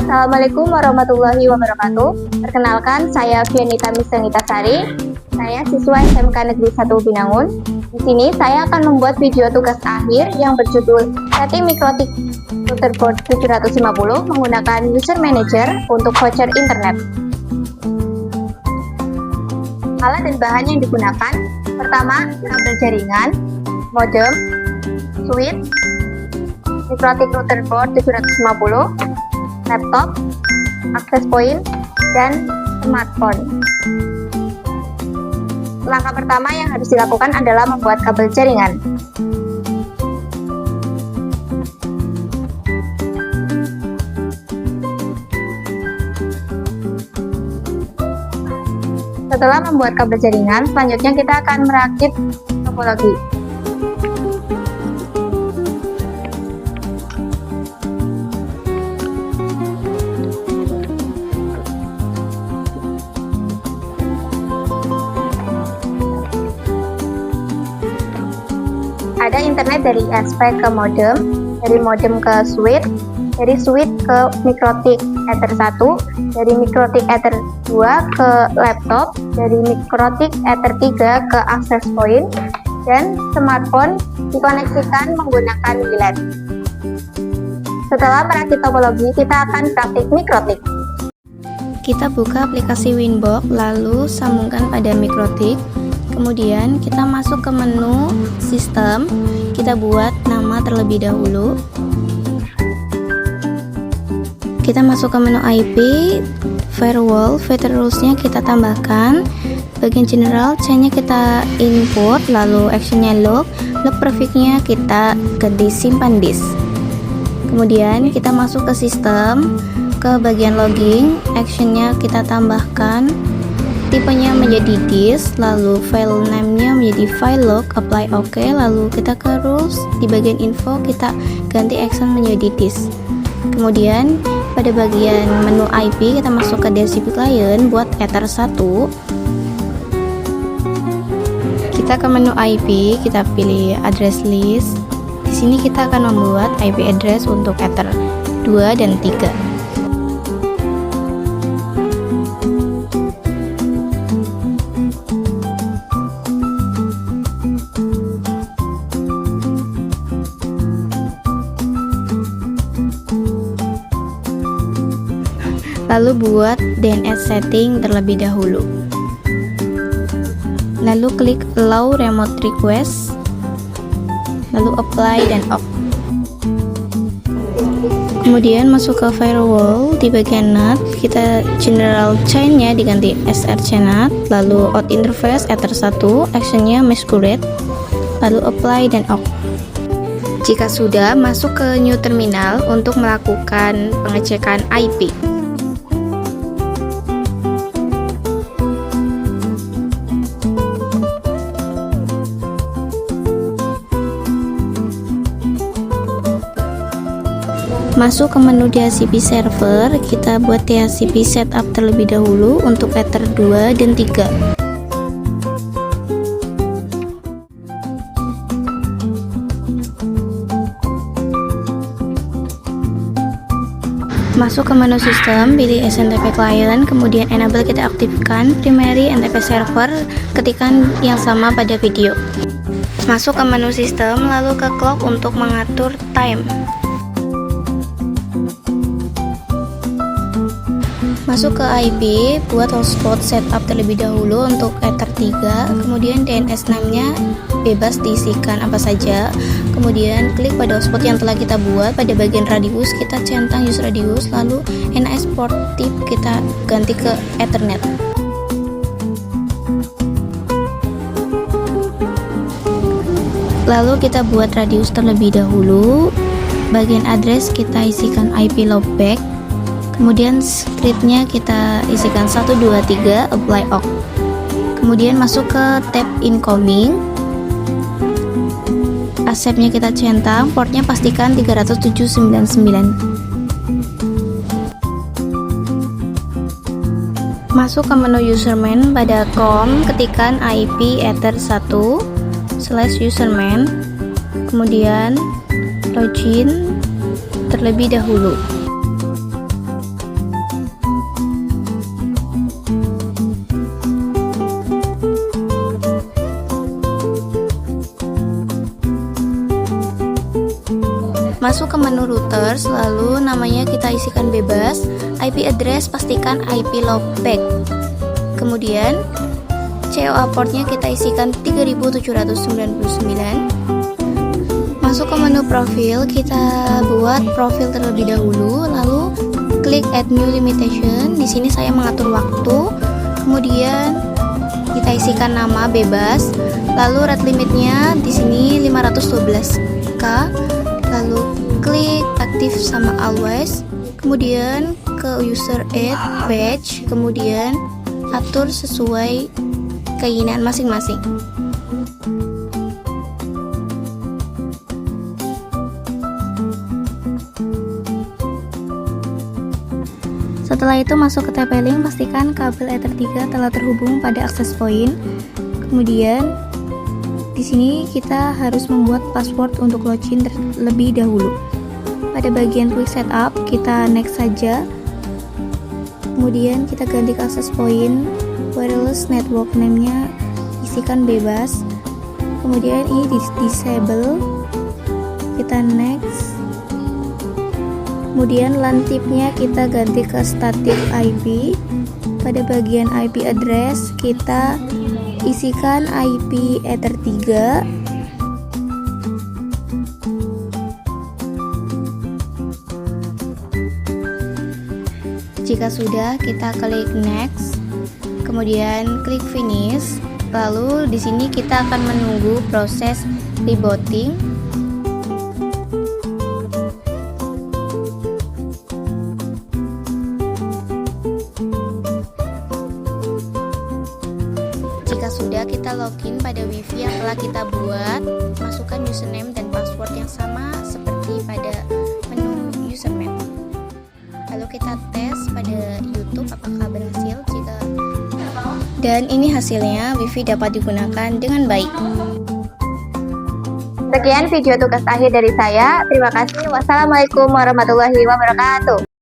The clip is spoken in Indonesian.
Assalamualaikum warahmatullahi wabarakatuh. Perkenalkan, saya Fianita Misengitasari. Saya siswa SMK Negeri 1 Binangun. Di sini saya akan membuat video tugas akhir yang berjudul Setting Mikrotik Routerboard 750 menggunakan User Manager untuk voucher internet. Alat dan bahan yang digunakan: pertama, kabel jaringan, modem, switch, Mikrotik Routerboard 750, laptop, access point, dan smartphone. Langkah pertama yang harus dilakukan adalah membuat kabel jaringan. Setelah membuat kabel jaringan, selanjutnya kita akan merakit topologi. Ada internet dari SP ke modem, dari modem ke switch, dari switch ke Mikrotik Ether 1, dari Mikrotik Ether 2 ke laptop, dari Mikrotik Ether 3 ke access point, dan smartphone dikoneksikan menggunakan WLAN. Setelah merakit topologi, kita akan praktik Mikrotik. Kita buka aplikasi Winbox, lalu sambungkan pada Mikrotik. Kemudian kita masuk ke menu sistem, kita buat nama terlebih dahulu. Kita masuk ke menu IP, firewall, filter rules-nya kita tambahkan. Bagian general, chain-nya kita input, lalu action-nya log prefix-nya kita ganti simpan disk. Kemudian kita masuk ke sistem, ke bagian logging, action-nya kita tambahkan. Tipenya menjadi disk, lalu file name-nya menjadi file log, apply OK, lalu kita ke rules, di bagian info kita ganti action menjadi disk. Kemudian pada bagian menu IP kita masuk ke DHCP client buat Ether 1. Kita ke menu IP, kita pilih address list. Di sini kita akan membuat IP address untuk Ether 2 dan 3. Lalu buat DNS setting terlebih dahulu. Lalu klik allow remote request, lalu apply dan off. Kemudian masuk ke firewall, di bagian NAT kita general chain-nya diganti SRC NAT, lalu out interface Ether 1, action-nya masquerade, lalu apply dan off. Jika sudah, masuk ke new terminal untuk melakukan pengecekan IP. Masuk ke menu DHCP server, kita buat DHCP setup terlebih dahulu untuk Ether 2 dan 3. Masuk ke menu sistem, pilih SNTP client, kemudian enable kita aktifkan primary NTP server, ketikan yang sama pada video. Masuk ke menu sistem, lalu ke clock untuk mengatur time. Masuk ke IP, buat hotspot setup terlebih dahulu untuk Ether 3, kemudian DNS name-nya bebas diisikan apa saja. Kemudian klik pada hotspot yang telah kita buat, pada bagian radius kita centang use radius, lalu NIS port type kita ganti ke Ethernet. Lalu kita buat radius terlebih dahulu, bagian address kita isikan IP loopback. Kemudian scriptnya kita isikan 123, apply OK. Kemudian masuk ke tab incoming, accept-nya kita centang, portnya pastikan 30799. Masuk ke menu username, pada com ketikkan IP Ether 1/username, kemudian login terlebih dahulu. Masuk ke menu routers, lalu namanya kita isikan bebas, IP address pastikan IP loopback. Kemudian COA portnya kita isikan 3799. Masuk ke menu profil, kita buat profil terlebih dahulu, lalu klik add new limitation. Di sini saya mengatur waktu. Kemudian kita isikan nama bebas, lalu rate limitnya di sini 512k. Lalu klik aktif sama always. Kemudian ke user add page, kemudian atur sesuai keinginan masing-masing. Setelah itu masuk ke TP-Link, pastikan kabel Ether 3 telah terhubung pada access point. Kemudian di sini kita harus membuat password untuk login terlebih dahulu. Pada bagian quick setup kita next saja. Kemudian kita ganti ke access point, wireless network name-nya isikan bebas. Kemudian ini disable, kita next. Kemudian LAN tipnya kita ganti ke static IP. Pada bagian IP address kita isikan IP Ether 3. Jika sudah, kita klik next. Kemudian klik finish. Lalu di sini kita akan menunggu proses rebooting. Jika sudah, kita login pada wifi yang telah kita buat. Masukkan username dan password yang sama seperti pada menu username. Lalu kita tes pada YouTube apakah berhasil. Dan ini hasilnya, wifi dapat digunakan dengan baik. Sekian video tugas akhir dari saya. Terima kasih. Wassalamualaikum warahmatullahi wabarakatuh.